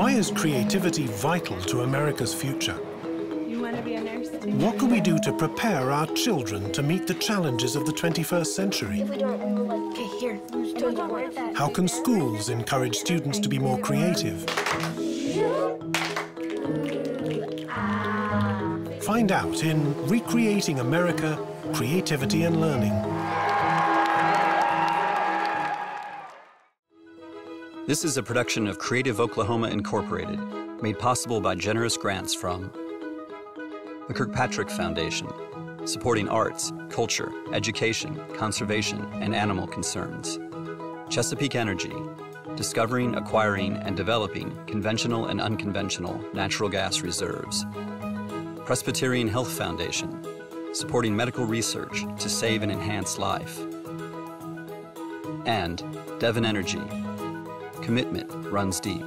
Why is creativity vital to America's future? You want to be a nurse too? What can we do to prepare our children to meet the challenges of the 21st century? If we don't, we will like, okay, here, don't want that. How can schools encourage students to be more creative? Find out in Recreating America, Creativity and Learning. This is a production of Creative Oklahoma Incorporated, made possible by generous grants from the Kirkpatrick Foundation, supporting arts, culture, education, conservation, and animal concerns. Chesapeake Energy, discovering, acquiring, and developing conventional and unconventional natural gas reserves. Presbyterian Health Foundation, supporting medical research to save and enhance life. And Devon Energy, commitment runs deep.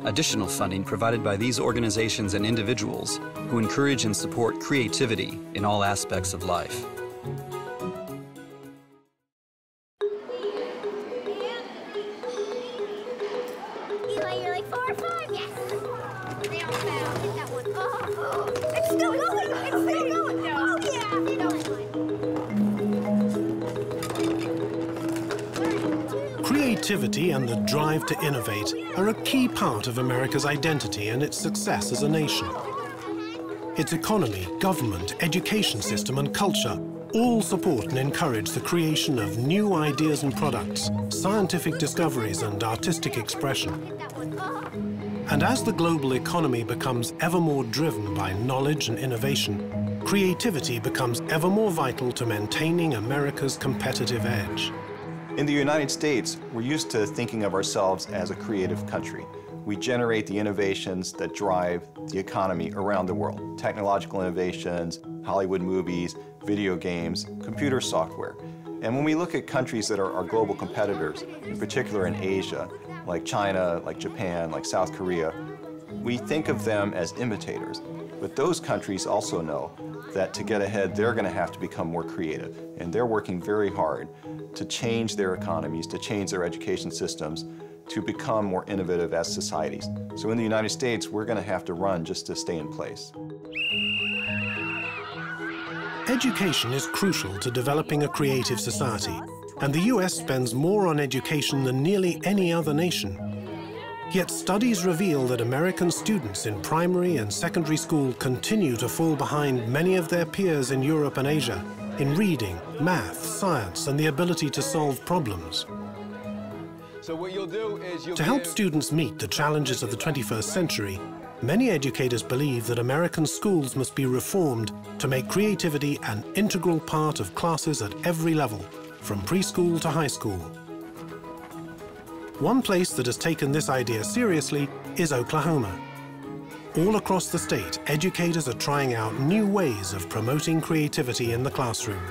Additional funding provided by these organizations and individuals who encourage and support creativity in all aspects of life. Eli, you're like 4 or 5, yes. They all found. Get that one. Oh, it's still going. It's still going. No. Oh, yeah. They don't. Creativity and the drive to innovate are a key part of America's identity and its success as a nation. Its economy, government, education system, and culture all support and encourage the creation of new ideas and products, scientific discoveries, and artistic expression. And as the global economy becomes ever more driven by knowledge and innovation, creativity becomes ever more vital to maintaining America's competitive edge. In the United States, we're used to thinking of ourselves as a creative country. We generate the innovations that drive the economy around the world. Technological innovations, Hollywood movies, video games, computer software. And when we look at countries that are our global competitors, in particular in Asia, like China, like Japan, like South Korea, we think of them as imitators. But those countries also know that to get ahead, they're going to have to become more creative. And they're working very hard to change their economies, to change their education systems, to become more innovative as societies. So in the United States, we're going to have to run just to stay in place. Education is crucial to developing a creative society, and the US spends more on education than nearly any other nation. Yet studies reveal that American students in primary and secondary school continue to fall behind many of their peers in Europe and Asia in reading, math, science, and the ability to solve problems. So what you'll do is to help students meet the challenges of the 21st century, many educators believe that American schools must be reformed to make creativity an integral part of classes at every level, from preschool to high school. One place that has taken this idea seriously is Oklahoma. All across the state, educators are trying out new ways of promoting creativity in the classroom.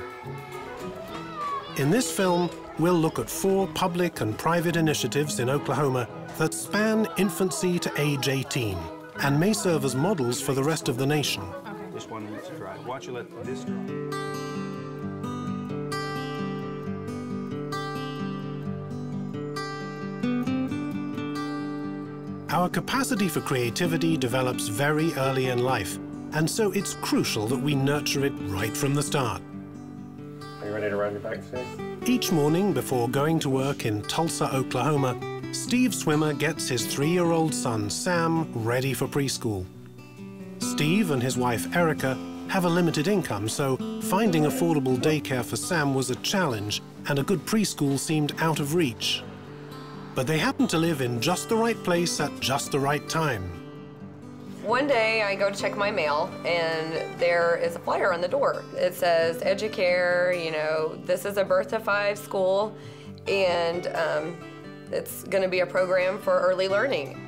In this film, we'll look at 4 public and private initiatives in Oklahoma that span infancy to age 18 and may serve as models for the rest of the nation. This one lets dry. Watch you let this dry. Our capacity for creativity develops very early in life, and so it's crucial that we nurture it right from the start. Are you ready to ride your bike today? Each morning before going to work in Tulsa, Oklahoma, Steve Swimmer gets his 3-year-old son, Sam, ready for preschool. Steve and his wife, Erica, have a limited income, so finding affordable daycare for Sam was a challenge, and a good preschool seemed out of reach. But they happened to live in just the right place at just the right time. One day I go to check my mail and there is a flyer on the door. It says Educare, you know, this is a birth to 5 school, and it's going to be a program for early learning.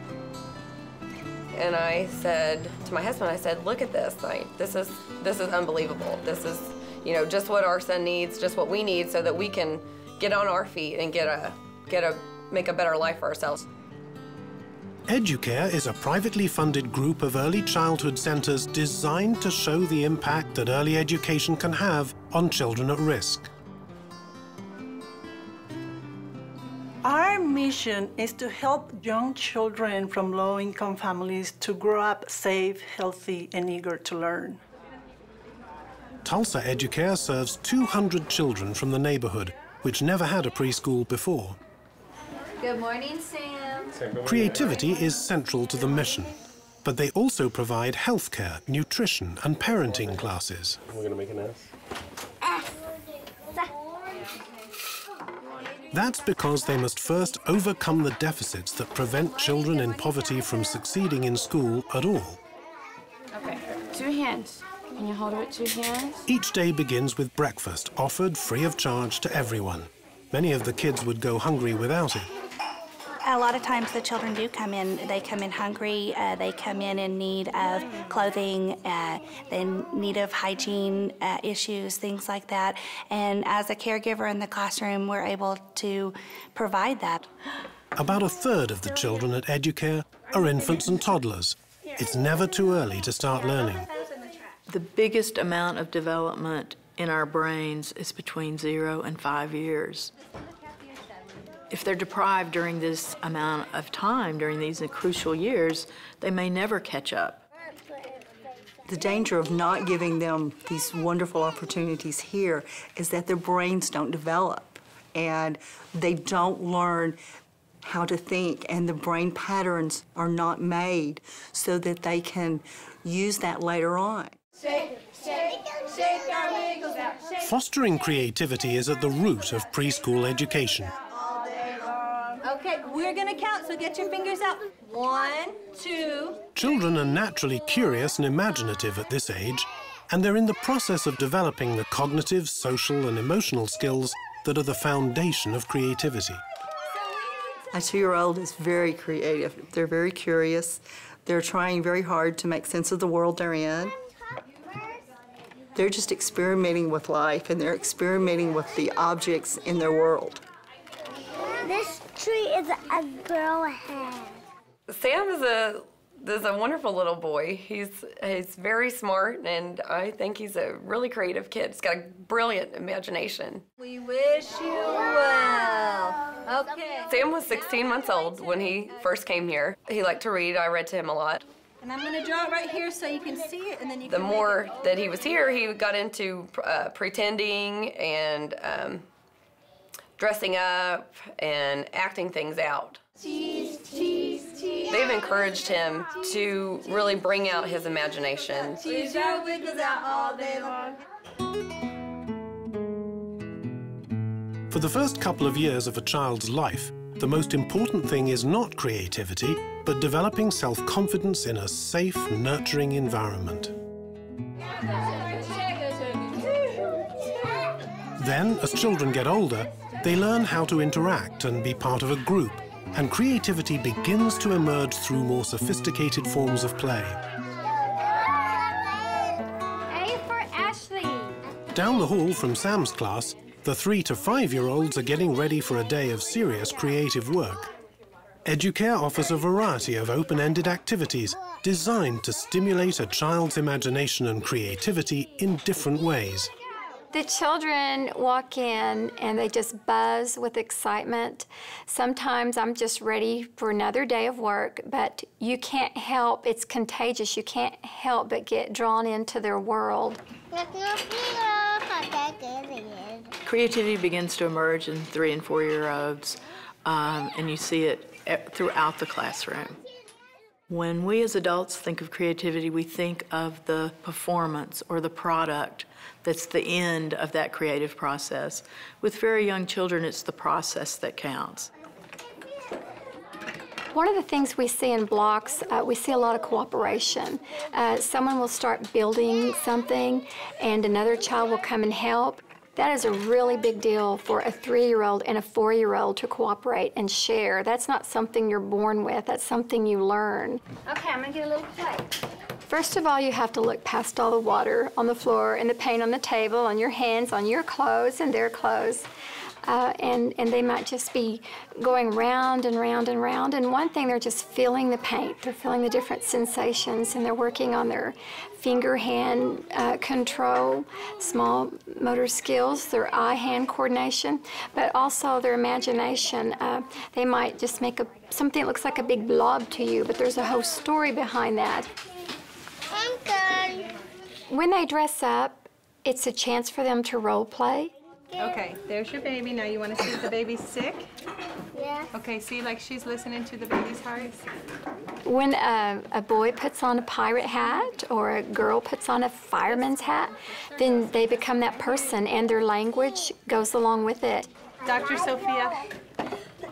And I said to my husband, I said, look at this, this is unbelievable. This is, you know, just what our son needs, just what we need so that we can get on our feet and make a better life for ourselves. Educare is a privately funded group of early childhood centers designed to show the impact that early education can have on children at risk. Our mission is to help young children from low-income families to grow up safe, healthy, and eager to learn. Tulsa Educare serves 200 children from the neighborhood, which never had a preschool before. Good morning, Sam. Creativity is central to the mission, but they also provide healthcare, nutrition, and parenting classes. We're gonna make an S. That's because they must first overcome the deficits that prevent children in poverty from succeeding in school at all. Okay, 2 hands. Can you hold it with 2 hands? Each day begins with breakfast, offered free of charge to everyone. Many of the kids would go hungry without it. A lot of times the children do come in, they come in hungry, they come in need of clothing, in need of hygiene issues, things like that. And as a caregiver in the classroom, we're able to provide that. About a third of the children at Educare are infants and toddlers. It's never too early to start learning. The biggest amount of development in our brains is between 0 and 5 years. If they're deprived during this amount of time, during these crucial years, they may never catch up. The danger of not giving them these wonderful opportunities here is that their brains don't develop and they don't learn how to think, and the brain patterns are not made so that they can use that later on. Shake, shake, shake our wiggles out. Fostering creativity is at the root of preschool education. Okay, we're gonna count, so get your fingers out. 1, 2. Children are naturally curious and imaginative at this age, and they're in the process of developing the cognitive, social, and emotional skills that are the foundation of creativity. My 2-year-old is very creative. They're very curious. They're trying very hard to make sense of the world they're in. They're just experimenting with life, and they're experimenting with the objects in their world. This tree is a girl head. Sam is a wonderful little boy. He's very smart, and I think he's a really creative kid. He's got a brilliant imagination. We wish you well. Okay. Sam was 16 months old when he first came here. He liked to read. I read to him a lot. And I'm gonna draw it right here so you can see it, and then you The can more that he was here, he got into pretending and dressing up and acting things out. Cheese, cheese, cheese. They've encouraged him to really bring out his imagination. Cheese your wiggles out all day long. For the first couple of years of a child's life, the most important thing is not creativity, but developing self-confidence in a safe, nurturing environment. Then, as children get older, they learn how to interact and be part of a group, and creativity begins to emerge through more sophisticated forms of play. A for Ashley. Down the hall from Sam's class, the 3 to 5-year-olds are getting ready for a day of serious creative work. Educare offers a variety of open-ended activities designed to stimulate a child's imagination and creativity in different ways. The children walk in and they just buzz with excitement. Sometimes I'm just ready for another day of work, but you can't help, it's contagious. You can't help but get drawn into their world. Creativity begins to emerge in 3- and 4-year-olds, and you see it throughout the classroom. When we as adults think of creativity, we think of the performance or the product that's the end of that creative process. With very young children, it's the process that counts. One of the things we see in blocks, we see a lot of cooperation. Someone will start building something and another child will come and help. That is a really big deal for a 3-year-old and a 4-year-old to cooperate and share. That's not something you're born with, that's something you learn. Okay, I'm gonna get a little plate. First of all, you have to look past all the water on the floor and the paint on the table, on your hands, on your clothes and their clothes. and they might just be going round and round and round. And one thing, they're just feeling the paint. They're feeling the different sensations, and they're working on their finger-hand control, small motor skills, their eye-hand coordination, but also their imagination. They might just make something that looks like a big blob to you, but there's a whole story behind that. I'm done. When they dress up, it's a chance for them to role play. Okay, there's your baby. Now you want to see if the baby's sick? Yeah. Okay, see like she's listening to the baby's heart? When a boy puts on a pirate hat or a girl puts on a fireman's hat, then they become that person and their language goes along with it. Dr. Sophia,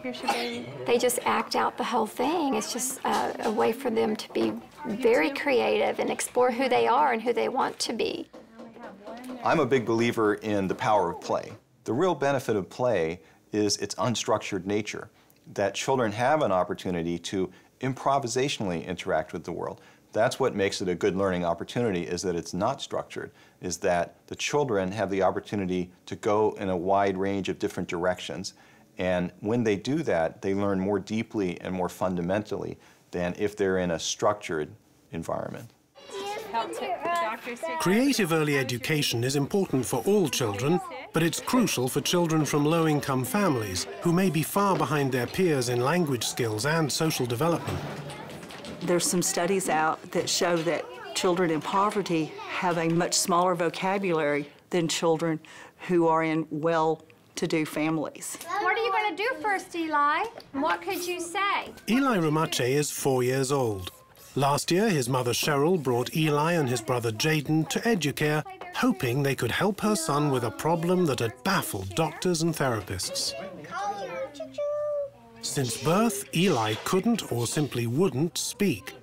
here's your baby. They just act out the whole thing. It's just a way for them to be very creative and explore who they are and who they want to be. I'm a big believer in the power of play. The real benefit of play is its unstructured nature, that children have an opportunity to improvisationally interact with the world. That's what makes it a good learning opportunity, is that it's not structured, is that the children have the opportunity to go in a wide range of different directions. And when they do that, they learn more deeply and more fundamentally than if they're in a structured environment. Creative early education is important for all children, but it's crucial for children from low-income families who may be far behind their peers in language skills and social development. There's some studies out that show that children in poverty have a much smaller vocabulary than children who are in well-to-do families. What are you going to do first, Eli? What could you say? Eli Ramache is 4 years old. Last year, his mother Cheryl brought Eli and his brother Jaden to Educare, hoping they could help her son with a problem that had baffled doctors and therapists. Since birth, Eli couldn't or simply wouldn't speak.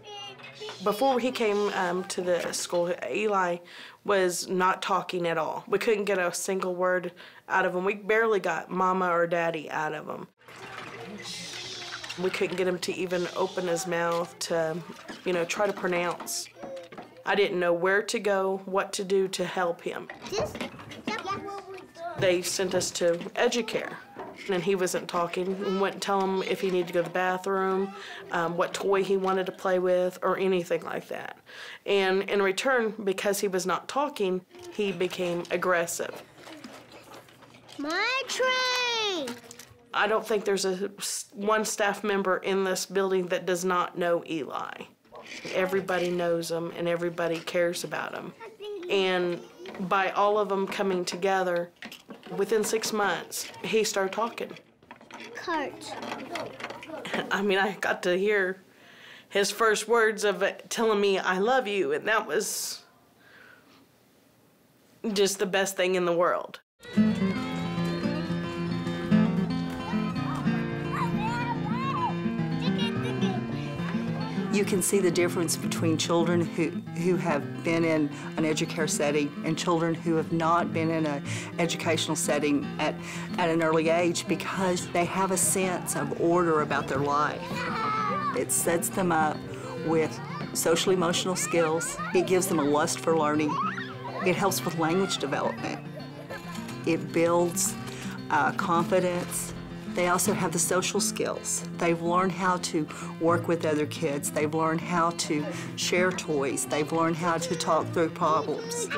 Before he came to the school, Eli was not talking at all. We couldn't get a single word out of him. We barely got mama or daddy out of him. We couldn't get him to even open his mouth to, try to pronounce. I didn't know where to go, what to do to help him. They sent us to Educare, and he wasn't talking. We wouldn't tell him if he needed to go to the bathroom, what toy he wanted to play with, or anything like that. And in return, because he was not talking, he became aggressive. My train! I don't think there's one staff member in this building that does not know Eli. Everybody knows him and everybody cares about him. And by all of them coming together, within 6 months, he started talking. Kurt. I mean, I got to hear his first words of telling me, "I love you," and that was just the best thing in the world. You can see the difference between children who have been in an Educare setting and children who have not been in an educational setting at an early age, because they have a sense of order about their life. It sets them up with social emotional skills. It gives them a lust for learning. It helps with language development. It builds confidence. They also have the social skills. They've learned how to work with other kids. They've learned how to share toys. They've learned how to talk through problems.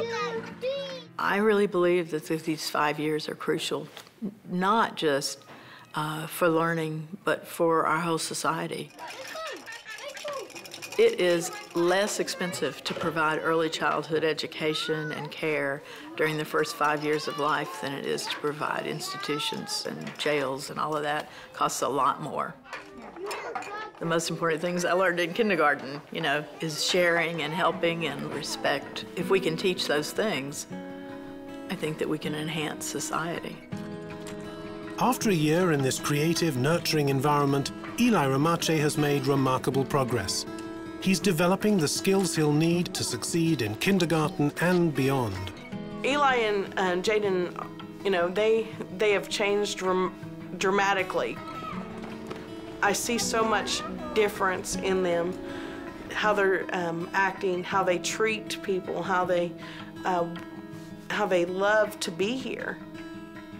I really believe that these 5 years are crucial, not just for learning, but for our whole society. It is less expensive to provide early childhood education and care during the first 5 years of life than it is to provide institutions and jails, and all of that costs a lot more. The most important things I learned in kindergarten, is sharing and helping and respect. If we can teach those things, I think that we can enhance society. After a year in this creative, nurturing environment, Eli Ramache has made remarkable progress. He's developing the skills he'll need to succeed in kindergarten and beyond. Eli and Jaden, they have changed dramatically. I see so much difference in them, how they're acting, how they treat people, how they love to be here.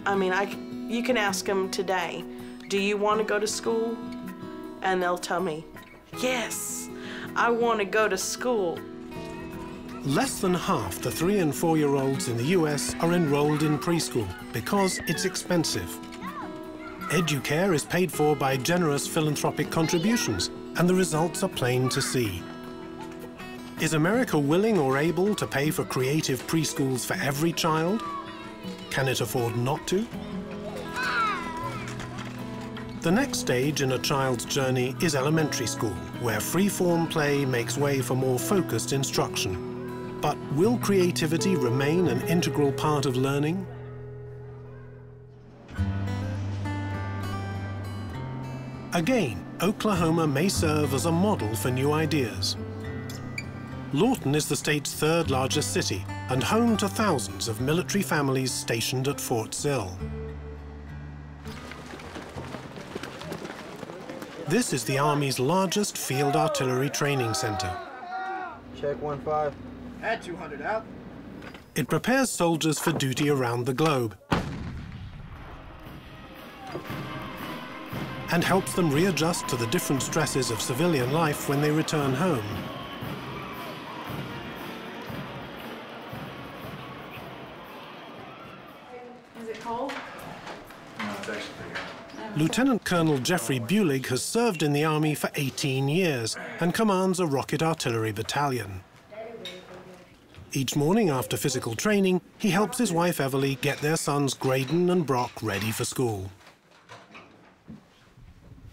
I mean, you can ask them today, do you want to go to school? And they'll tell me, yes, I want to go to school. Less than half the 3- and 4-year-olds in the US are enrolled in preschool because it's expensive. Educare is paid for by generous philanthropic contributions, and the results are plain to see. Is America willing or able to pay for creative preschools for every child? Can it afford not to? The next stage in a child's journey is elementary school, where free-form play makes way for more focused instruction. But will creativity remain an integral part of learning? Again, Oklahoma may serve as a model for new ideas. Lawton is the state's 3rd largest city and home to thousands of military families stationed at Fort Sill. This is the Army's largest field artillery training center. Check 1-5. Add 200 out. It prepares soldiers for duty around the globe and helps them readjust to the different stresses of civilian life when they return home. Is it cold? No, it's actually pretty good. Lieutenant Colonel Jeffrey Bulig has served in the Army for 18 years and commands a rocket artillery battalion. Each morning after physical training, he helps his wife Everly get their sons Graydon and Brock ready for school.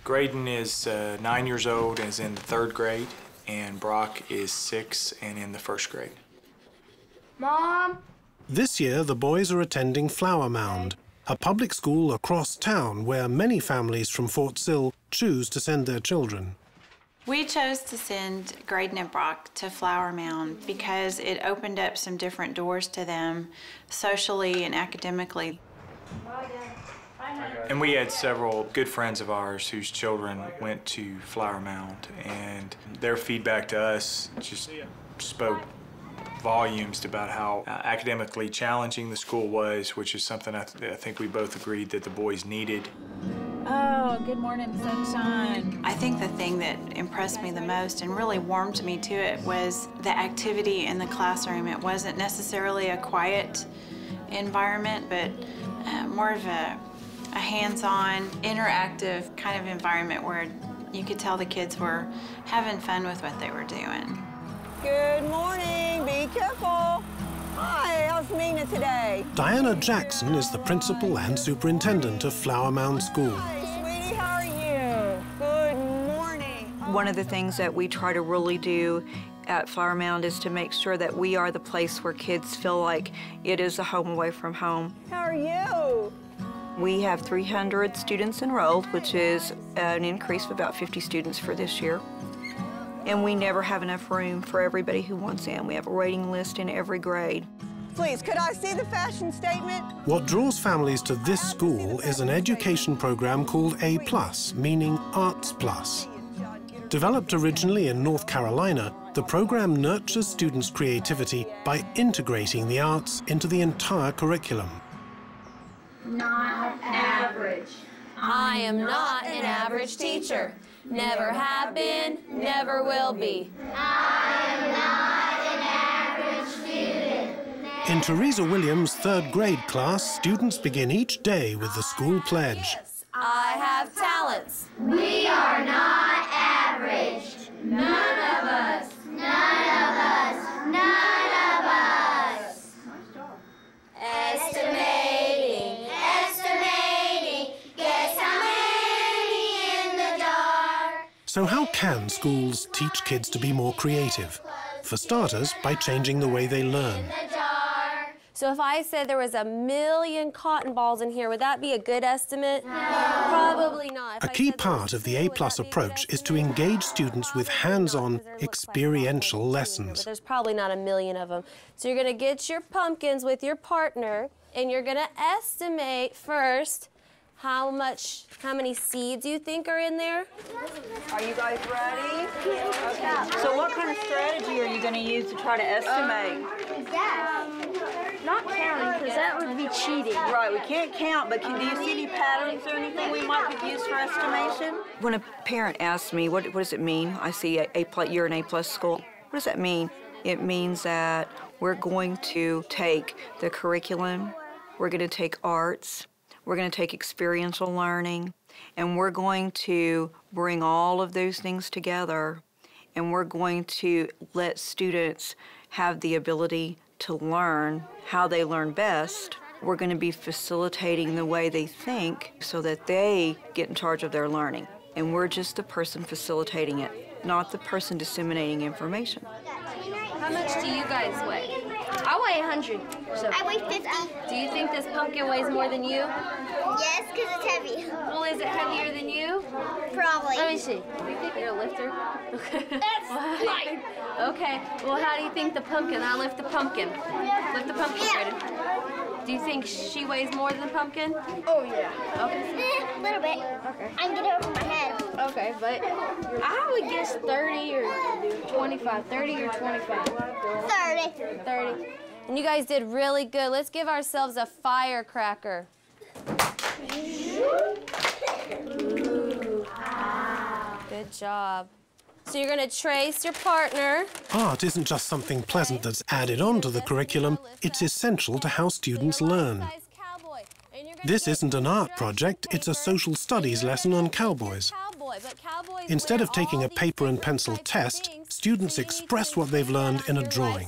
Graydon is 9 years old and is in the 3rd grade, and Brock is 6 and in the 1st grade. Mom? This year, the boys are attending Flower Mound, a public school across town where many families from Fort Sill choose to send their children. We chose to send Graydon and Brock to Flower Mound because it opened up some different doors to them socially and academically. And we had several good friends of ours whose children went to Flower Mound, and their feedback to us just spoke volumes about how academically challenging the school was, which is something I think we both agreed that the boys needed. Oh, good morning, sunshine. I think the thing that impressed me the most and really warmed me to it was the activity in the classroom. It wasn't necessarily a quiet environment, but more of a hands-on, interactive kind of environment where you could tell the kids were having fun with what they were doing. Good morning, be careful. Hi, how's Mina today? Diana Jackson is the principal and superintendent of Flower Mound School. Hi, sweetie, how are you? Good morning. One of the things that we try to really do at Flower Mound is to make sure that we are the place where kids feel like it is a home away from home. How are you? We have 300 students enrolled, which is an increase of about 50 students for this year. And we never have enough room for everybody who wants in. We have a waiting list in every grade. Please, could I see the fashion statement? What draws families to this school is an education program called A+, meaning Arts Plus. Developed originally in North Carolina, the program nurtures students' creativity by integrating the arts into the entire curriculum. Not average. I am not an average teacher. Never have been, never will be. I am not an average student. In Teresa Williams' 3rd grade class, students begin each day with the school pledge. I have talents. We are not average. None of us. None of us. None of us. Estimating. Estimating. Guess how many in the dark? So how can schools teach kids to be more creative? For starters, by changing the way they learn. So if I said there was 1 million cotton balls in here, would that be a good estimate? No. Probably not. A key part of the A+ approach is to engage students with hands-on, experiential lessons. But there's probably not 1 million of them. So you're going to get your pumpkins with your partner, and you're going to estimate first how many seeds you think are in there. Are you guys ready? Okay. So what kind of strategy are you going to use to try to estimate? Not counting, because that would be cheating. Right, we can't count, but do you see any patterns or anything we might could use for estimation? When a parent asks me, what does it mean? I see you're an A+ school. What does that mean? It means that we're going to take the curriculum, we're going to take arts, we're going to take experiential learning, and we're going to bring all of those things together, and we're going to let students have the ability to learn how they learn best. We're going to be facilitating the way they think so that they get in charge of their learning. And we're just the person facilitating it, not the person disseminating information. How much do you guys weigh? I weigh 100. So. I weigh 50. Do you think this pumpkin weighs more than you? Yes, because it's heavy. Well, is it heavier than you? Probably. Let me see. Do you think you're a lifter? That's right. Okay. Well, how do you think the pumpkin? I'll lift the pumpkin. Lift the pumpkin, Brayden. Do you think she weighs more than the pumpkin? Oh, yeah. Okay. A little bit. Okay. I can get it over my head. Okay, but I would guess 30 or 25. 30 or 25. 30. 30. And you guys did really good. Let's give ourselves a firecracker. Good job. So you're going to trace your partner. Art isn't just something pleasant that's added on to the curriculum, it's essential to how students learn. This isn't an art project, it's a social studies lesson on cowboys. Instead of taking a paper and pencil test, students express what they've learned in a drawing.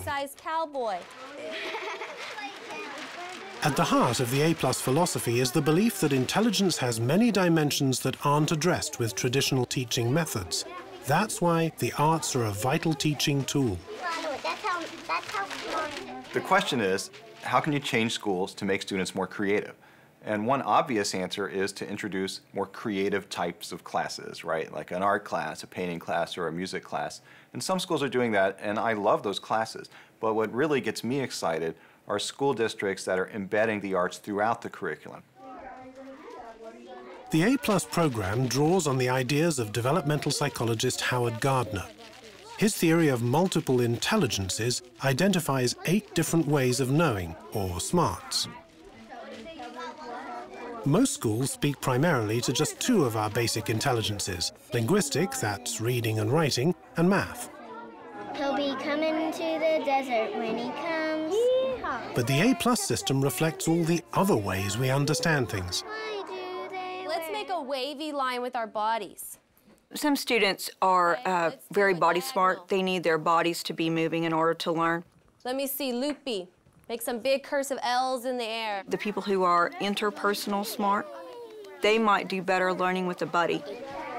At the heart of the A+ philosophy is the belief that intelligence has many dimensions that aren't addressed with traditional teaching methods. That's why the arts are a vital teaching tool. The question is, how can you change schools to make students more creative? And one obvious answer is to introduce more creative types of classes, right? Like an art class, a painting class, or a music class. And some schools are doing that, and I love those classes. But what really gets me excited are school districts that are embedding the arts throughout the curriculum. The A+ program draws on the ideas of developmental psychologist Howard Gardner. His theory of multiple intelligences identifies 8 different ways of knowing, or smarts. Most schools speak primarily to just 2 of our basic intelligences: linguistic, that's reading and writing, and math. He'll be coming to the desert when he comes. Yeehaw. But the A+ system reflects all the other ways we understand things. Let's make a wavy line with our bodies. Some students are very body smart. They need their bodies to be moving in order to learn. Let me see, loopy. Make some big cursive L's in the air. The people who are interpersonal smart, they might do better learning with a buddy.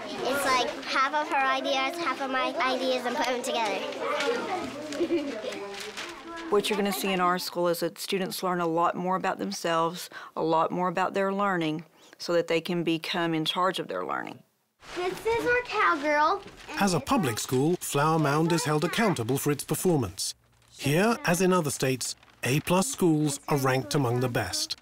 It's like half of her ideas, half of my ideas, and put them together. What you're going to see in our school is that students learn a lot more about themselves, a lot more about their learning, so that they can become in charge of their learning. This is our cowgirl. As a public school, Flower Mound is held accountable for its performance. Here, as in other states, A+ schools are ranked among the best.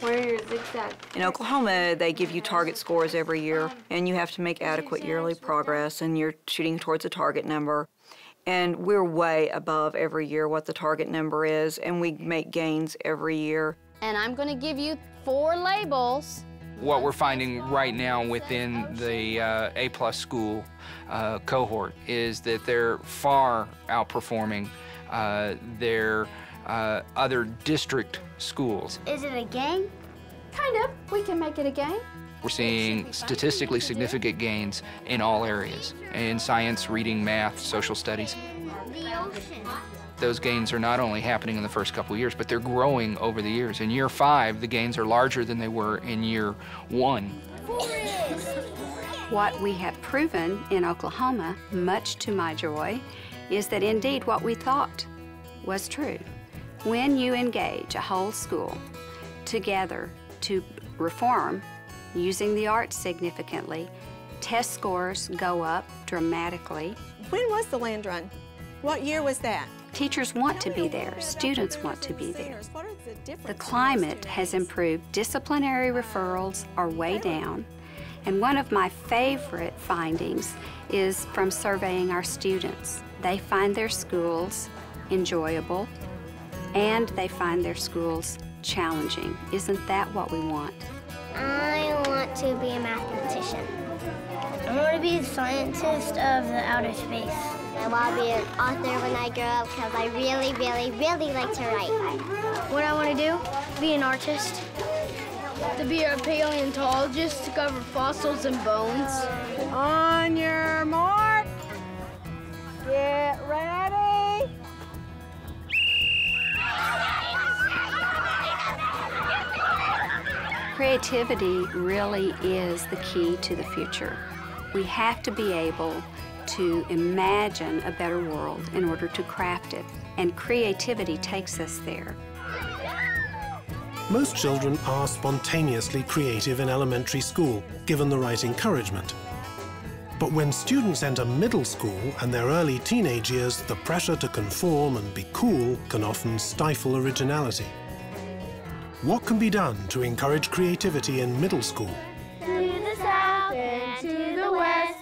Where are your zigzags? In Oklahoma, they give you target scores every year, and you have to make adequate yearly progress, and you're shooting towards a target number. And we're way above every year what the target number is, and we make gains every year. And I'm going to give you 4 labels. What we're finding right now within the A+ school cohort is that they're far outperforming their other district schools. Is it a game? Kind of. We can make it a game. We're seeing statistically significant gains in all areas, in science, reading, math, social studies. The ocean. Those gains are not only happening in the first couple of years, but they're growing over the years. In year 5, the gains are larger than they were in year 1. What we have proven in Oklahoma, much to my joy, is that indeed what we thought was true. When you engage a whole school together to reform using the arts significantly, test scores go up dramatically. When was the land run? What year was that? Teachers want to be there, students want to be there. The climate has improved, disciplinary referrals are way down, and one of my favorite findings is from surveying our students. They find their schools enjoyable, and they find their schools challenging. Isn't that what we want? I want to be a mathematician. I want to be a scientist of the outer space. I want to be an author when I grow up because I really, really, really like to write. What I want to do? Be an artist. To be a paleontologist, to cover fossils and bones. On your mark, get ready. Creativity really is the key to the future. We have to be able to imagine a better world in order to craft it, and creativity takes us there. Most children are spontaneously creative in elementary school, given the right encouragement. But when students enter middle school and their early teenage years, the pressure to conform and be cool can often stifle originality. What can be done to encourage creativity in middle school? To the south and to the west.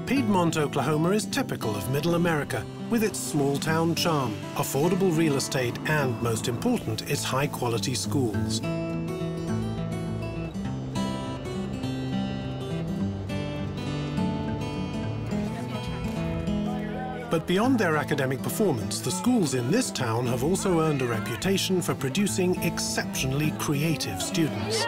Piedmont, Oklahoma is typical of Middle America, with its small-town charm, affordable real estate, and, most important, its high-quality schools. But beyond their academic performance, the schools in this town have also earned a reputation for producing exceptionally creative students.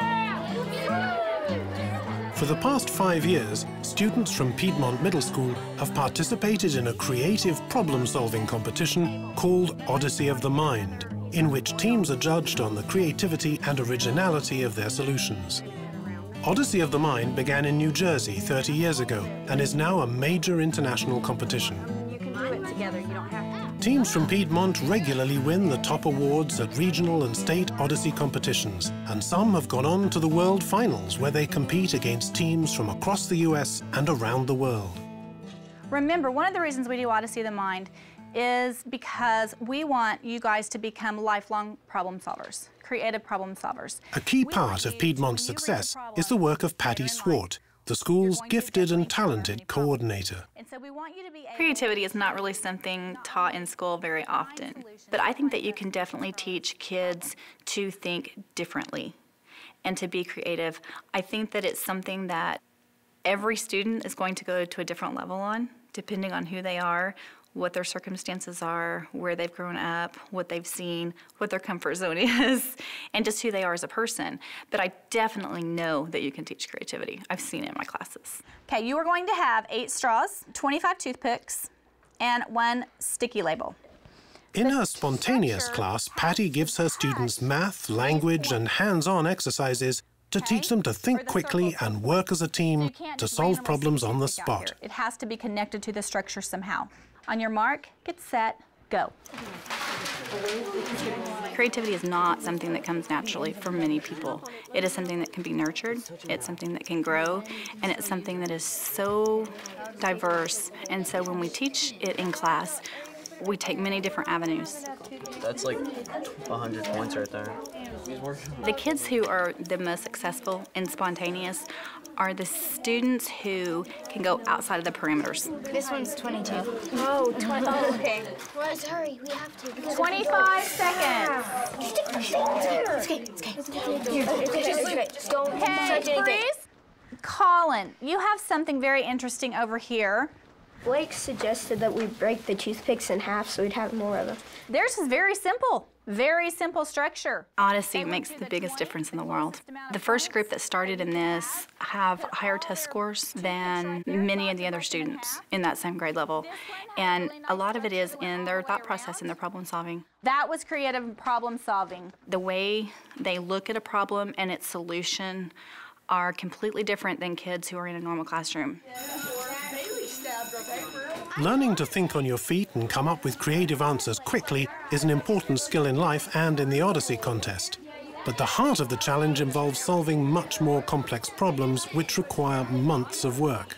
For the past 5 years, students from Piedmont Middle School have participated in a creative problem-solving competition called Odyssey of the Mind, in which teams are judged on the creativity and originality of their solutions. Odyssey of the Mind began in New Jersey 30 years ago and is now a major international competition. You can do it together, you don't have to. Teams from Piedmont regularly win the top awards at regional and state Odyssey competitions, and some have gone on to the World Finals, where they compete against teams from across the US and around the world. Remember, one of the reasons we do Odyssey of the Mind is because we want you guys to become lifelong problem solvers, creative problem solvers. A key part of Piedmont's success is the work of Patty Swart, the school's gifted and talented coordinator. Creativity is not really something taught in school very often, but I think that you can definitely teach kids to think differently and to be creative. I think that it's something that every student is going to go to a different level on, depending on who they are, what their circumstances are, where they've grown up, what they've seen, what their comfort zone is, and just who they are as a person. But I definitely know that you can teach creativity. I've seen it in my classes. Okay, you are going to have 8 straws, 25 toothpicks, and 1 sticky label. In her spontaneous class, Patty gives her students math, language, and hands-on exercises to teach them to think quickly and work as a team to solve problems on the spot. It has to be connected to the structure somehow. On your mark, get set, go. Creativity is not something that comes naturally for many people. It is something that can be nurtured, it's something that can grow, and it's something that is so diverse. And so when we teach it in class, we take many different avenues. That's like 100 points right there. The kids who are the most successful and spontaneous are the students who can go outside of the parameters. This one's 22. Oh, 20. Oh, okay. Let's hurry. We have to. 25 seconds. Just go. Hey, freeze. Colin, you have something very interesting over here. Blake suggested that we break the toothpicks in half so we'd have more of them. Theirs is very simple structure. Odyssey makes the biggest difference in the world. The first group that started in this have higher test scores than many of the other students in that same grade level. And a lot of it is in their thought process and their problem solving. That was creative problem solving. The way they look at a problem and its solution are completely different than kids who are in a normal classroom. Learning to think on your feet and come up with creative answers quickly is an important skill in life and in the Odyssey contest. But the heart of the challenge involves solving much more complex problems which require months of work.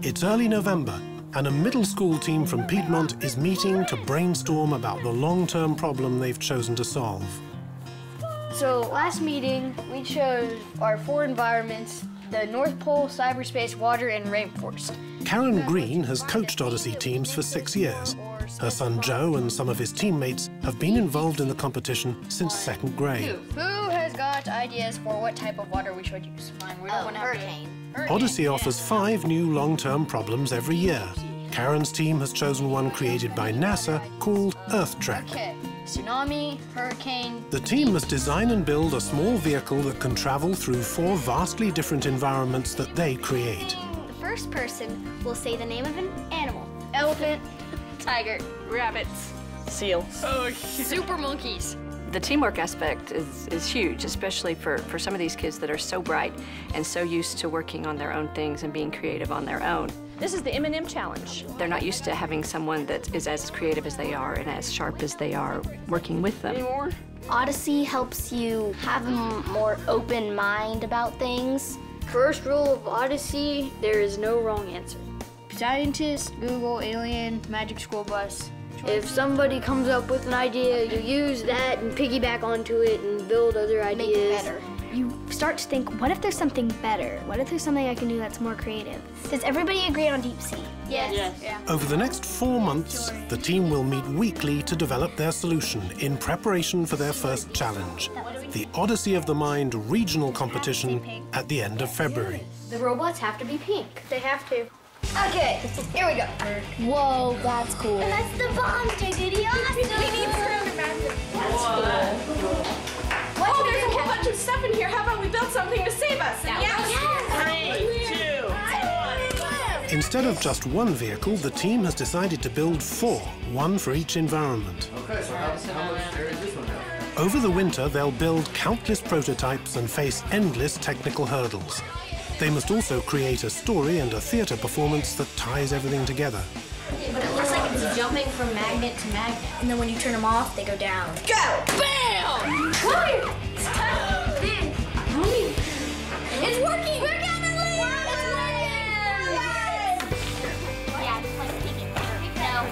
It's early November, and a middle school team from Piedmont is meeting to brainstorm about the long-term problem they've chosen to solve. So last meeting, we chose our 4 environments: the North Pole, cyberspace, water, and rainforest. Karen Green has coached Odyssey teams for 6 years. Her son Joe and some of his teammates have been involved in the competition since 2nd grade. Who has got ideas for what type of water we should use? We don't want to hurricane. Odyssey offers 5 new long-term problems every year. Karen's team has chosen one created by NASA called Earth Trek. Okay, tsunami, hurricane. The team must design and build a small vehicle that can travel through 4 vastly different environments that they create. The first person will say the name of an animal. Elephant, tiger, rabbits, seals. super monkeys. The teamwork aspect is huge, especially for some of these kids that are so bright and so used to working on their own things and being creative on their own. This is the M&M challenge. They're not used to having someone that is as creative as they are and as sharp as they are working with them. Any more? Odyssey helps you have a more open mind about things. First rule of Odyssey, there is no wrong answer. Scientist, Google, alien, magic school bus. If somebody comes up with an idea, you use that and piggyback onto it and build other ideas. Make it better. You start to think, what if there's something better? What if there's something I can do that's more creative? Does everybody agree on deep sea? Yes. Yeah. Over the next 4 months, the team will meet weekly to develop their solution in preparation for their first challenge, the Odyssey of the Mind regional competition at the end of February. The robots have to be pink. They have to. Okay, here we go. Whoa, that's cool. That's the bomb, diggity awesome. We need proof. That's cool. Oh, there's a whole bunch of stuff in here. How about we build something to save us? Yes. 3, 2, 1. Instead of just one vehicle, the team has decided to build 4, one for each environment. Okay, so how much air does this one have? Over the winter, they'll build countless prototypes and face endless technical hurdles. They must also create a story and a theatre performance that ties everything together. But it looks like it's jumping from magnet to magnet. And then when you turn them off, they go down. Go! Bam! Come here! It's working! We're gonna leave! It's working! Yeah, just like speaking. No.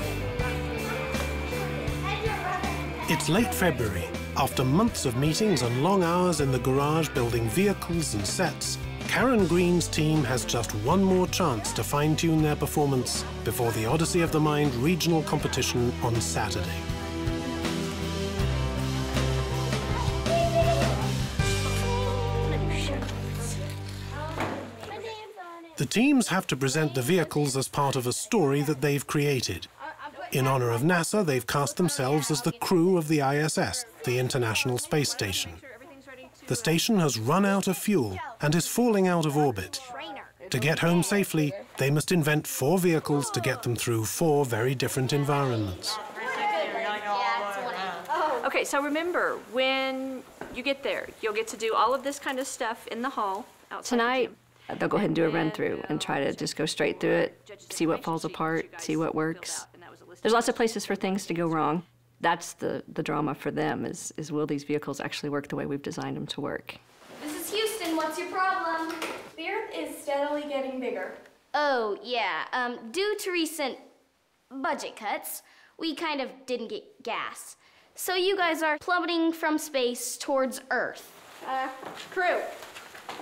It's late February. After months of meetings and long hours in the garage building vehicles and sets, Karen Green's team has just one more chance to fine-tune their performance before the Odyssey of the Mind regional competition on Saturday. The teams have to present the vehicles as part of a story that they've created. In honor of NASA, they've cast themselves as the crew of the ISS, the International Space Station. The station has run out of fuel and is falling out of orbit. To get home safely, they must invent 4 vehicles to get them through 4 very different environments. Okay, so remember, when you get there, you'll get to do all of this kind of stuff in the hall outside. Tonight, they'll go ahead and do a run-through and try to just go straight through it, see what falls apart, see what works. There's lots of places for things to go wrong. That's the drama for them, is will these vehicles actually work the way we've designed them to work? This is Houston. What's your problem? The Earth is steadily getting bigger. Oh, yeah. Due to recent budget cuts, we kind of didn't get gas. So you guys are plummeting from space towards Earth. Crew,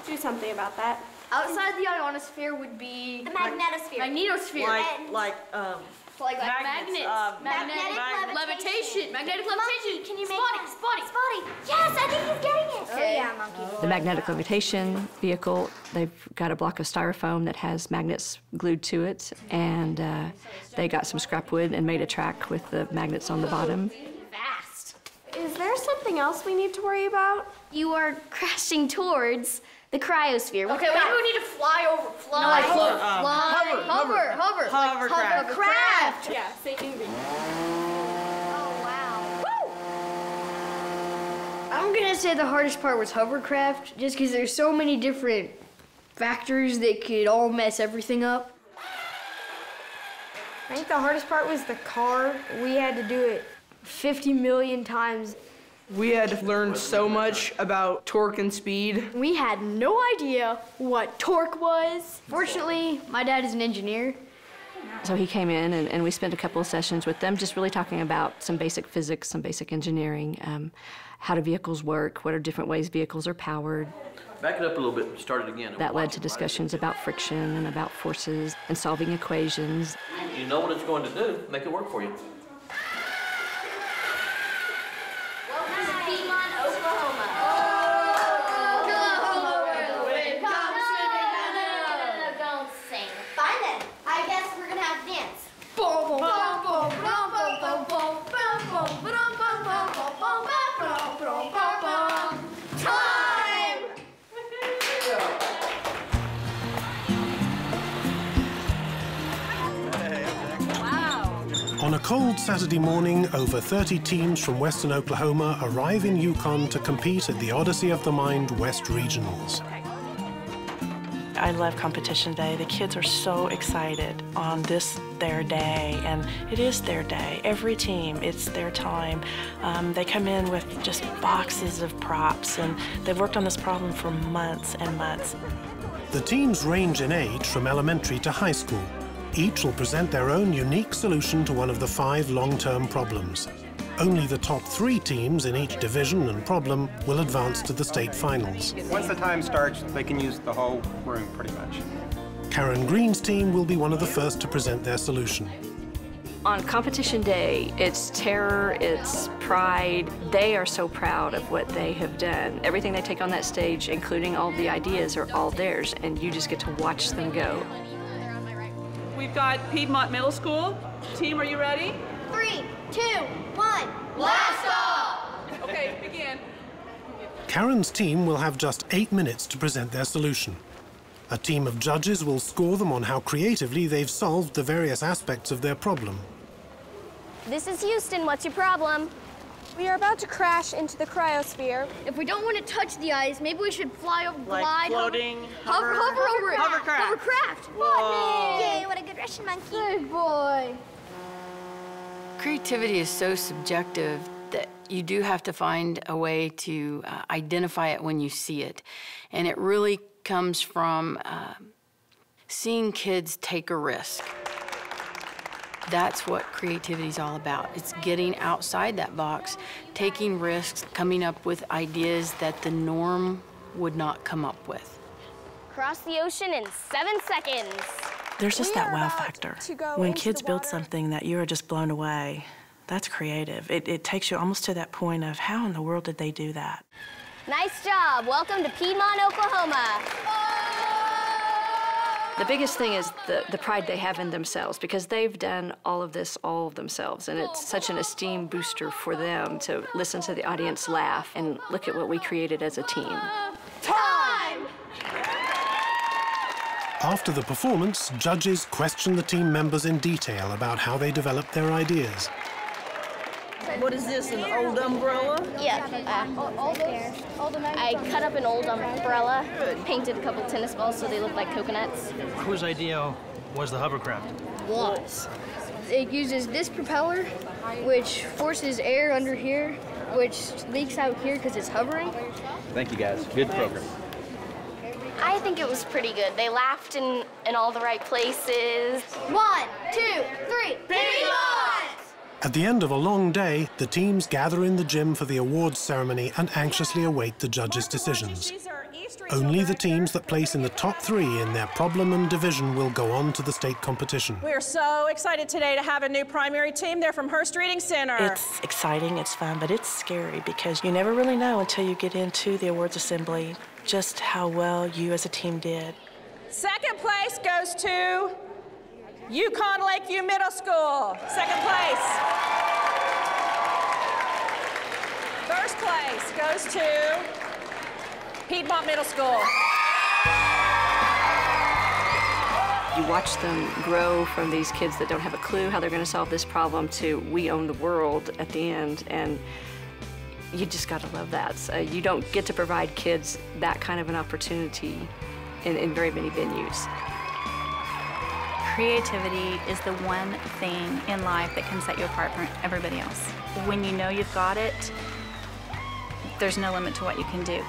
do something about that. Outside the ionosphere would be... The magnetosphere. Magnetosphere. Like magnets. Magnetic levitation. Magnetic levitation. Can you make Spotty. Yes, I think he's getting it. Okay. Oh, yeah, monkey. The magnetic levitation vehicle, they've got a block of styrofoam that has magnets glued to it, and they got some scrap wood and made a track with the magnets on the bottom. Fast. Is there something else we need to worry about? You are crashing towards the cryosphere. Okay, maybe we need to fly over. Hovercraft. Yeah, thinking. Oh, wow. Woo! I'm gonna say the hardest part was hovercraft, just because there's so many different factors that could all mess everything up. I think the hardest part was the car. We had to do it 50 million times. We had to learn so much about torque and speed. We had no idea what torque was. Fortunately, my dad is an engineer, So he came in and we spent a couple of sessions with them just really talking about some basic physics, some basic engineering, how do vehicles work, what are different ways vehicles are powered. Back it up a little bit, start it again. That led to discussions about friction and about forces and solving equations. You know what it's going to do, make it work for you. Welcome to Piedmont, Oklahoma. Don't sing. Fine then. I guess we're gonna have a dance. Time! On a cold Saturday morning, over 30 teams from Western Oklahoma arrive in Yukon to compete at the Odyssey of the Mind West Regionals. I love competition day. The kids are so excited on this, their day, and it is their day. Every team, it's their time. They come in with just boxes of props, and they've worked on this problem for months and months. The teams range in age from elementary to high school. Each will present their own unique solution to one of the 5 long-term problems. Only the top 3 teams in each division and problem will advance to the state finals. Once the time starts, they can use the whole room pretty much. Karen Green's team will be one of the first to present their solution. On competition day, it's terror, it's pride. They are so proud of what they have done. Everything they take on that stage, including all the ideas, are all theirs, and you just get to watch them go. We've got Piedmont Middle School. Team, are you ready? 3, 2, 1. Blast off! Okay, begin. Karen's team will have just 8 minutes to present their solution. A team of judges will score them on how creatively they've solved the various aspects of their problem. This is Houston. What's your problem? We are about to crash into the cryosphere. If we don't want to touch the ice, maybe we should fly over, glide, floating, hover over it. Hovercraft. Hovercraft. Yay, what a good Russian monkey. Good boy. Creativity is so subjective that you do have to find a way to identify it when you see it. And it really comes from seeing kids take a risk. That's what creativity is all about. It's getting outside that box, taking risks, coming up with ideas that the norm would not come up with. Cross the ocean in 7 seconds. There's just that wow factor. When kids build something that you are just blown away, that's creative. It takes you almost to that point of how in the world did they do that? Nice job. Welcome to Piedmont, Oklahoma. The biggest thing is the pride they have in themselves, because they've done all of this all of themselves, and it's such an esteem booster for them to listen to the audience laugh and look at what we created as a team. Time! After the performance, judges question the team members in detail about how they developed their ideas. What is this, an old umbrella? Yeah. I cut up an old umbrella, painted a couple tennis balls so they look like coconuts. Whose idea was the hovercraft? Lots. It uses this propeller, which forces air under here, which leaks out here because it's hovering. Thank you, guys. Good program. I think it was pretty good. They laughed in all the right places. 1, 2, 3, Piedmont! At the end of a long day, the teams gather in the gym for the awards ceremony and anxiously await the judges' decisions. Only the teams that place in the top 3 in their problem and division will go on to the state competition. We're so excited today to have a new primary team. They're from Hurst Reading Center. It's exciting, it's fun, but it's scary because you never really know until you get into the awards assembly just how well you as a team did. Second place goes to Yukon Lakeview Middle School. Second place. First place goes to Piedmont Middle School. You watch them grow from these kids that don't have a clue how they're going to solve this problem to we own the world at the end, and you just got to love that. You don't get to provide kids that kind of an opportunity in very many venues. Creativity is the one thing in life that can set you apart from everybody else. When you know you've got it, there's no limit to what you can do.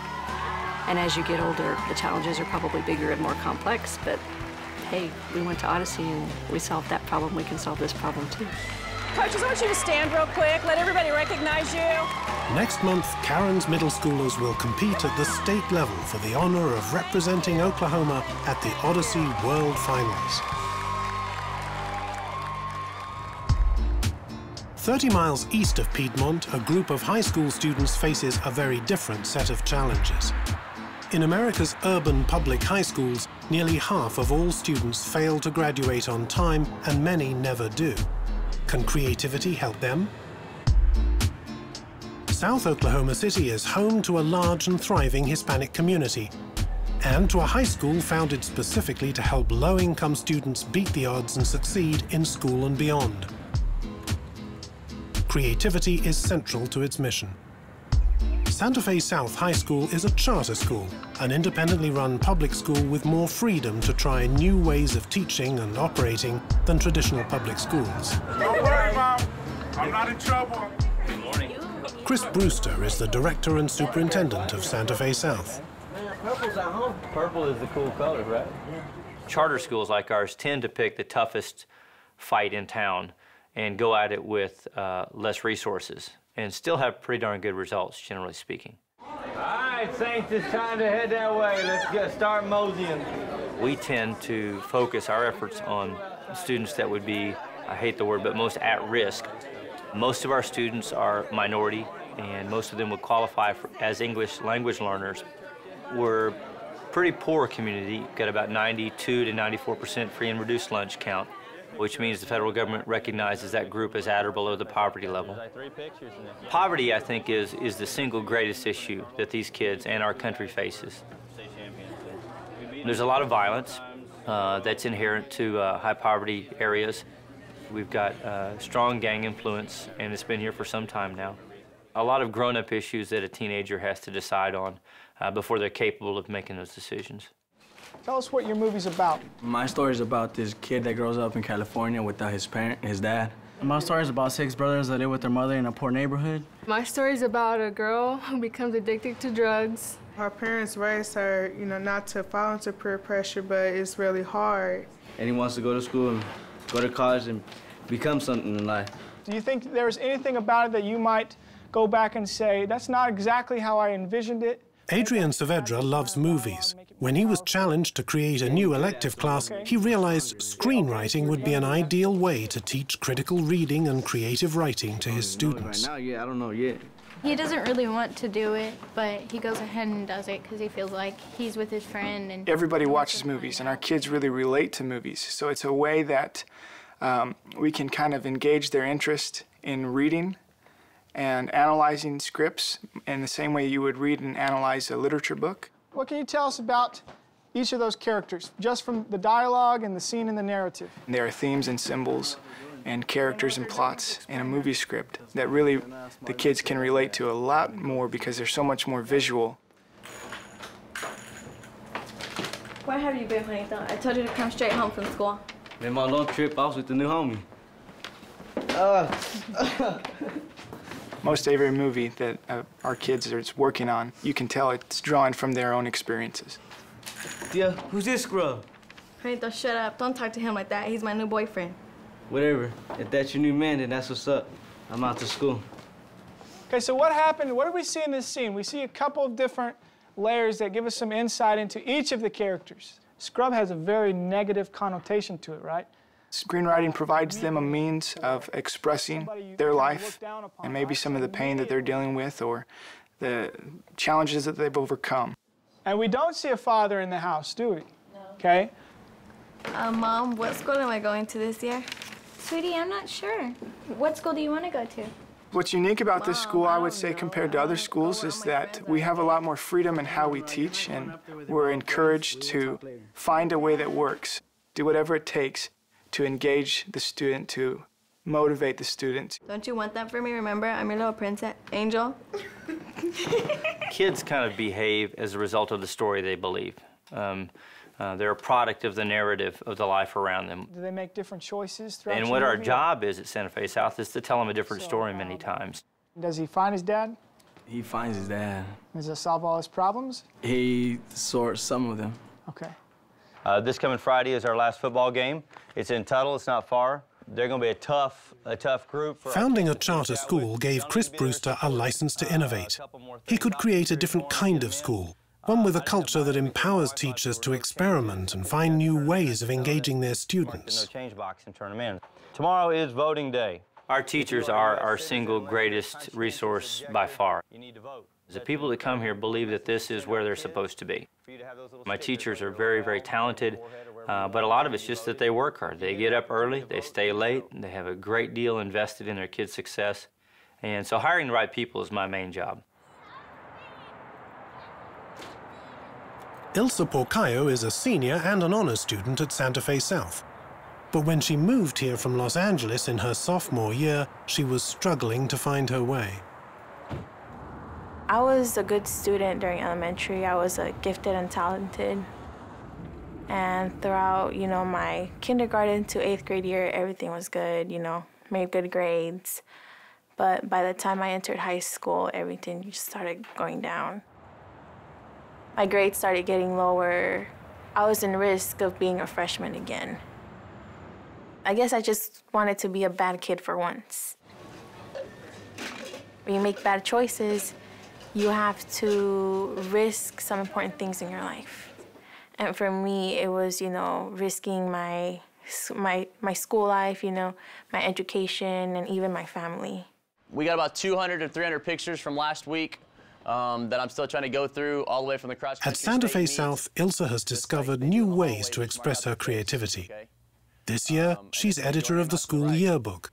And as you get older, the challenges are probably bigger and more complex, but hey, we went to Odyssey and we solved that problem, we can solve this problem too. Coaches, I want you to stand real quick. Let everybody recognize you. Next month, Karen's middle schoolers will compete at the state level for the honor of representing Oklahoma at the Odyssey World Finals. 30 miles east of Piedmont, a group of high school students faces a very different set of challenges. In America's urban public high schools, nearly half of all students fail to graduate on time, and many never do. Can creativity help them? South Oklahoma City is home to a large and thriving Hispanic community, and to a high school founded specifically to help low-income students beat the odds and succeed in school and beyond. Creativity is central to its mission. Santa Fe South High School is a charter school, an independently run public school with more freedom to try new ways of teaching and operating than traditional public schools. Don't worry, Mom. I'm not in trouble. Good morning. Chris Brewster is the director and superintendent of Santa Fe South. Purple's at home. Purple is the cool color, right? Charter schools like ours tend to pick the toughest fight in town and go at it with less resources and still have pretty darn good results, generally speaking. All right, Saints, it's time to head that way. Let's start moseying. We tend to focus our efforts on students that would be, I hate the word, but most at risk. Most of our students are minority, and most of them would qualify as English language learners. We're a pretty poor community, got about 92 to 94% free and reduced lunch count, which means the federal government recognizes that group as at or below the poverty level. Poverty, I think, is the single greatest issue that these kids and our country faces. There's a lot of violence that's inherent to high poverty areas. We've got strong gang influence, and it's been here for some time now. A lot of grown-up issues that a teenager has to decide on before they're capable of making those decisions. Tell us what your movie's about. My story is about this kid that grows up in California without his dad. My story is about 6 brothers that live with their mother in a poor neighborhood. My story is about a girl who becomes addicted to drugs. Her parents raised her, not to fall into peer pressure, but it's really hard. And he wants to go to school and go to college and become something in life. Do you think there's anything about it that you might go back and say, that's not exactly how I envisioned it? Adrian Saavedra loves movies. When he was challenged to create a new elective class, he realized screenwriting would be an ideal way to teach critical reading and creative writing to his students. Right now, I don't know yet. He doesn't really want to do it, but he goes ahead and does it because he feels like he's with his friend. And everybody watches movies, and our kids really relate to movies. So it's a way that we can kind of engage their interest in reading and analyzing scripts in the same way you would read and analyze a literature book. What can you tell us about each of those characters, just from the dialogue and the scene and the narrative? There are themes and symbols and characters and plots in a movie script that really the kids can relate to a lot more because they're so much more visual. Where have you been, Juanito? I told you to come straight home from school. Then my long trip, I was with the new homie. Most every movie that our kids are working on, you can tell it's drawing from their own experiences. Yeah, who's this scrub? Juanito, shut up. Don't talk to him like that. He's my new boyfriend. Whatever. If that's your new man, then that's what's up. I'm out to school. Okay, so what happened? What do we see in this scene? We see a couple of different layers that give us some insight into each of the characters. Scrub has a very negative connotation to it, right? Screenwriting provides them a means of expressing their life and maybe some of the pain that they're dealing with or the challenges that they've overcome. And we don't see a father in the house, do we? No. Okay? Mom, what school am I going to this year? Sweetie, I'm not sure. What school do you want to go to? What's unique about this school, I would say, compared to other schools, is that we have a lot more freedom in how we teach, and we're encouraged to find a way that works, do whatever it takes to engage the student, to motivate the student. Don't you want that for me? Remember, I'm your little princess, Angel. Kids kind of behave as a result of the story they believe. They're a product of the narrative of the life around them. Do they make different choices throughout the And what our job is at Santa Fe South is to tell them a different story many times. Does he find his dad? He finds his dad. Does it solve all his problems? He sorts some of them. Okay. This coming Friday is our last football game. It's in Tuttle, it's not far. They're going to be a tough group. Founding a charter school gave Chris Brewster a license to innovate. He could create a different kind of school, one with a culture that empowers teachers to experiment and find new ways of engaging their students. Change box and turn them in. Tomorrow is voting day. Our teachers are our single greatest resource by far. You need to vote. The people that come here believe that this is where they're supposed to be. My teachers are very, very talented, but a lot of it's just that they work hard. They get up early, they stay late, and they have a great deal invested in their kids' success. And so hiring the right people is my main job. Ilsa Porcayo is a senior and an honors student at Santa Fe South. But when she moved here from Los Angeles in her sophomore year, she was struggling to find her way. I was a good student during elementary. I was gifted and talented. And throughout, my kindergarten to 8th grade year, everything was good, made good grades. But by the time I entered high school, everything just started going down. My grades started getting lower. I was in risk of being a freshman again. I guess I just wanted to be a bad kid for once. When you make bad choices, you have to risk some important things in your life. And for me, it was, risking my school life, my education, and even my family. We got about 200 to 300 pictures from last week that I'm still trying to go through all the way from the cross country. At Santa Fe South, Ilsa has discovered new ways to express her creativity. This year, she's editor of the school yearbook.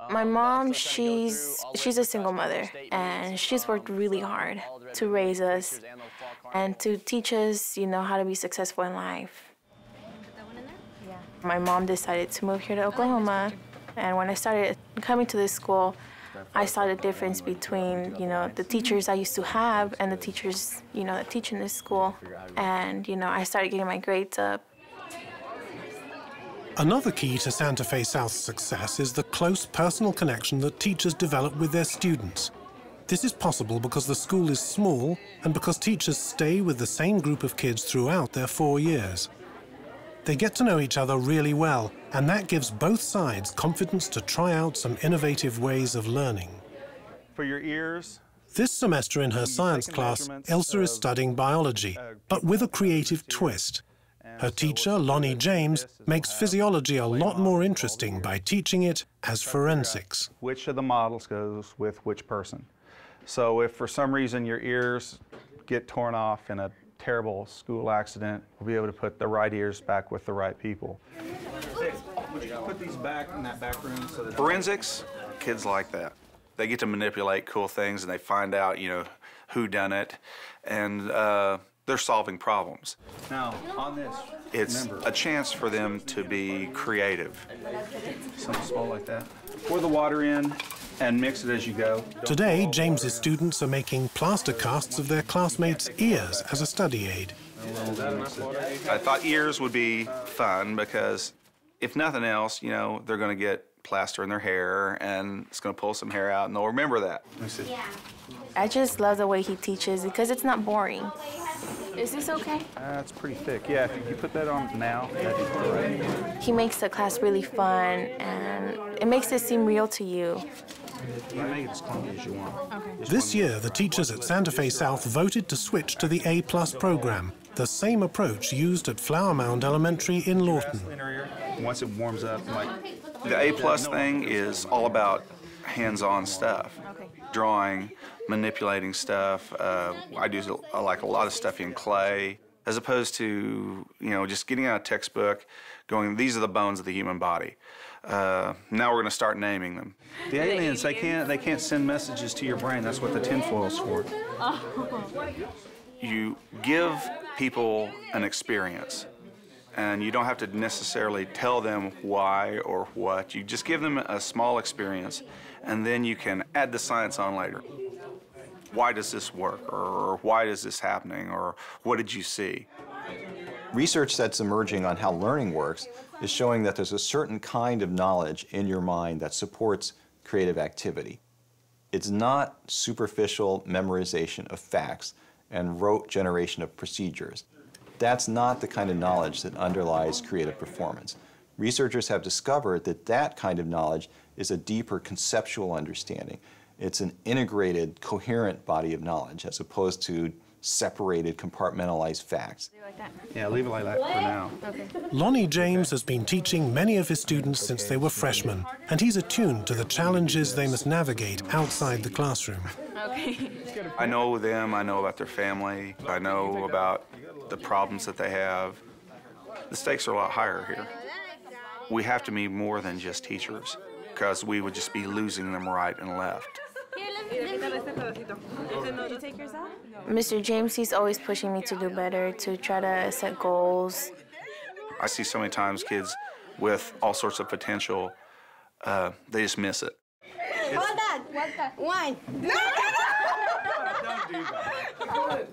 My mom, she's a single mother, and she's worked really hard to raise us and to teach us, how to be successful in life. My mom decided to move here to Oklahoma, and when I started coming to this school, I saw the difference between, the teachers I used to have and the teachers, that teach in this school. And, I started getting my grades up. Another key to Santa Fe South's success is the close personal connection that teachers develop with their students. This is possible because the school is small and because teachers stay with the same group of kids throughout their 4 years. They get to know each other really well, and that gives both sides confidence to try out some innovative ways of learning. For your ears, this semester in her science class, Ilsa is studying biology, but with a creative twist. Her teacher, Lonnie James, makes physiology a lot more interesting by teaching it as forensics. Which of the models goes with which person? So if for some reason your ears get torn off in a terrible school accident, we'll be able to put the right ears back with the right people. Would you put these back in that back room? So that forensics, kids like that. They get to manipulate cool things and they find out, who done it, and they're solving problems. Now, on this, it's a chance for them to be creative. Something small like that. Pour the water in and mix it as you go. Today, James's students are making plaster casts of their classmates' ears as a study aid. I thought ears would be fun because if nothing else, they're going to get plaster in their hair and it's going to pull some hair out and they'll remember that. I just love the way he teaches because it's not boring. Is this okay? It's pretty thick. Yeah, if you put that on now, that'd be great. He makes the class really fun and it makes it seem real to you. You make it as clunky as you want. Okay. This year, the teachers at Santa Fe South voted to switch to the A+ program, the same approach used at Flower Mound Elementary in Lawton. Once it warms up, the A+ thing is all about hands-on stuff. Drawing, manipulating stuff. I do like a lot of stuff in clay, as opposed to just getting out a textbook, going, these are the bones of the human body. Now we're going to start naming them. The aliens, they can't send messages to your brain. That's what the tinfoil's for. You give people an experience, and you don't have to necessarily tell them why or what. You just give them a small experience, and then you can add the science on later. Why does this work? Or why is this happening? Or what did you see? Research that's emerging on how learning works is showing that there's a certain kind of knowledge in your mind that supports creative activity. It's not superficial memorization of facts and rote generation of procedures. That's not the kind of knowledge that underlies creative performance. Researchers have discovered that that kind of knowledge is a deeper conceptual understanding. It's an integrated, coherent body of knowledge as opposed to separated, compartmentalized facts. Yeah, leave it like that for now. Okay. Lonnie James has been teaching many of his students since they were freshmen, and he's attuned to the challenges they must navigate outside the classroom. Okay. I know them, I know about their family, I know about the problems that they have. The stakes are a lot higher here. We have to be more than just teachers, because we would just be losing them right and left. Mr. James, he's always pushing me to do better, to try to set goals. I see so many times kids with all sorts of potential, they just miss it. Hold on. One. Don't do that.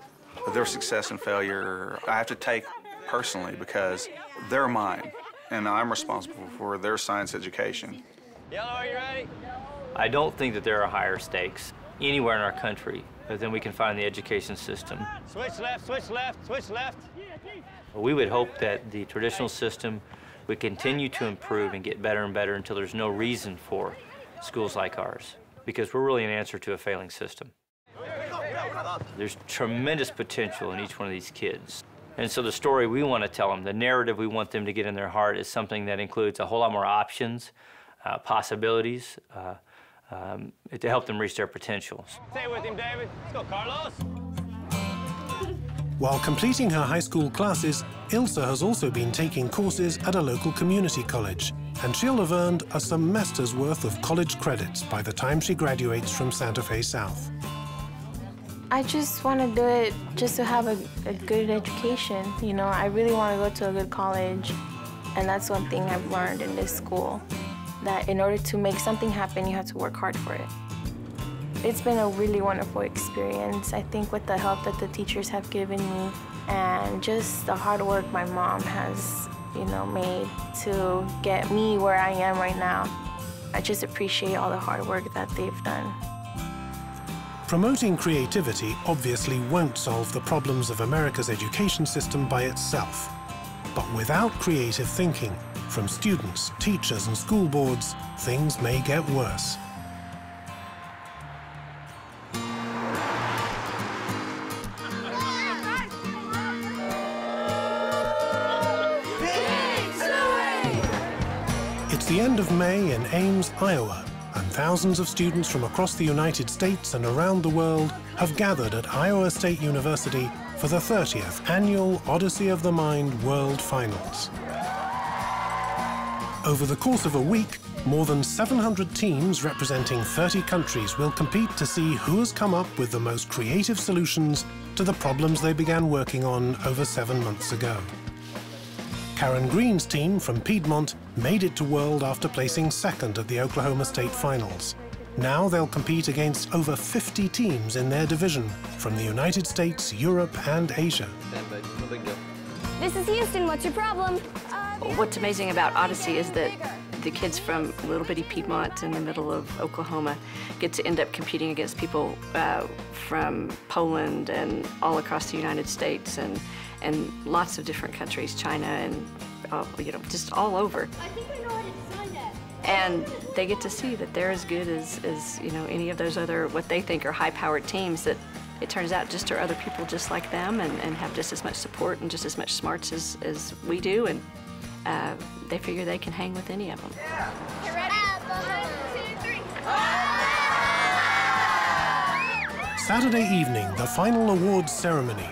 Their success and failure, I have to take personally because they're mine, and I'm responsible for their science education. Yellow, are you ready? I don't think that there are higher stakes anywhere in our country than we can find in the education system. Switch left, switch left, switch left. We would hope that the traditional system would continue to improve and get better and better until there's no reason for schools like ours, because we're really an answer to a failing system. There's tremendous potential in each one of these kids. And so the story we want to tell them, the narrative we want them to get in their heart is something that includes a whole lot more options, possibilities, to help them reach their potentials. Stay with him, David. Let's go, Carlos. While completing her high school classes, Ilsa has also been taking courses at a local community college, and she'll have earned a semester's worth of college credits by the time she graduates from Santa Fe South. I just want to do it just to have a good education. You know, I really want to go to a good college, and that's one thing I've learned in this school, that in order to make something happen, you have to work hard for it. It's been a really wonderful experience. I think with the help that the teachers have given me and just the hard work my mom has, you know, made to get me where I am right now, I just appreciate all the hard work that they've done. Promoting creativity obviously won't solve the problems of America's education system by itself. But without creative thinking from students, teachers, and school boards, things may get worse. It's the end of May in Ames, Iowa, and thousands of students from across the United States and around the world have gathered at Iowa State University for the 30th Annual Odyssey of the Mind World Finals. Over the course of a week, more than 700 teams representing 30 countries will compete to see who has come up with the most creative solutions to the problems they began working on over 7 months ago. Karen Green's team from Piedmont made it to World after placing second at the Oklahoma State Finals. Now they'll compete against over 50 teams in their division from the United States, Europe, and Asia. This is Houston, what's your problem? What's amazing about Odyssey is that the kids from little bitty Piedmont in the middle of Oklahoma get to end up competing against people from Poland and all across the United States and lots of different countries, China and you know, just all over. I think we know how to design that. And they get to see that they're as good as you know, any of those other what they think are high-powered teams that it turns out just are other people just like them and have just as much support and just as much smarts as we do, and they figure they can hang with any of them. You ready? 1, 2, 3. Saturday evening, the final awards ceremony.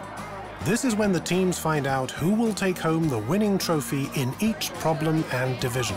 This is when the teams find out who will take home the winning trophy in each problem and division.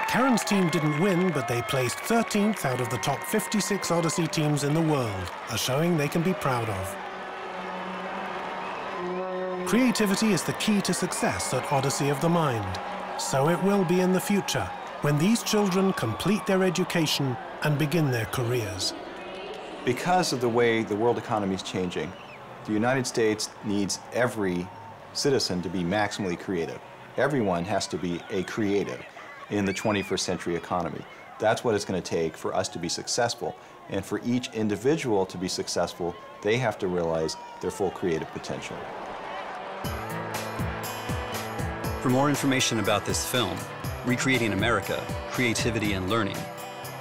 Karen's team didn't win, but they placed 13th out of the top 56 Odyssey teams in the world, a showing they can be proud of. Creativity is the key to success at Odyssey of the Mind. So it will be in the future, when these children complete their education and begin their careers. Because of the way the world economy is changing, the United States needs every citizen to be maximally creative. Everyone has to be a creative in the 21st century economy. That's what it's going to take for us to be successful. And for each individual to be successful, they have to realize their full creative potential. For more information about this film, Recreating America, Creativity and Learning,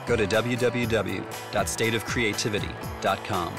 go to www.stateofcreativity.com.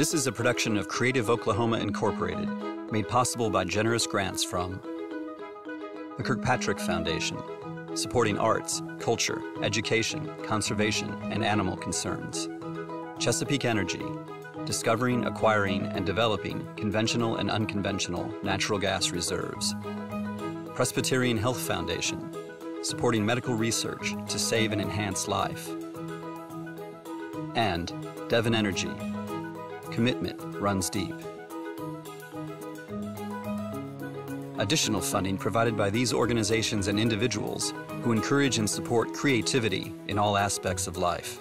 This is a production of Creative Oklahoma Incorporated, made possible by generous grants from the Kirkpatrick Foundation, supporting arts, culture, education, conservation, and animal concerns. Chesapeake Energy, discovering, acquiring, and developing conventional and unconventional natural gas reserves. Presbyterian Health Foundation, supporting medical research to save and enhance life. And Devon Energy, commitment runs deep. Additional funding provided by these organizations and individuals who encourage and support creativity in all aspects of life.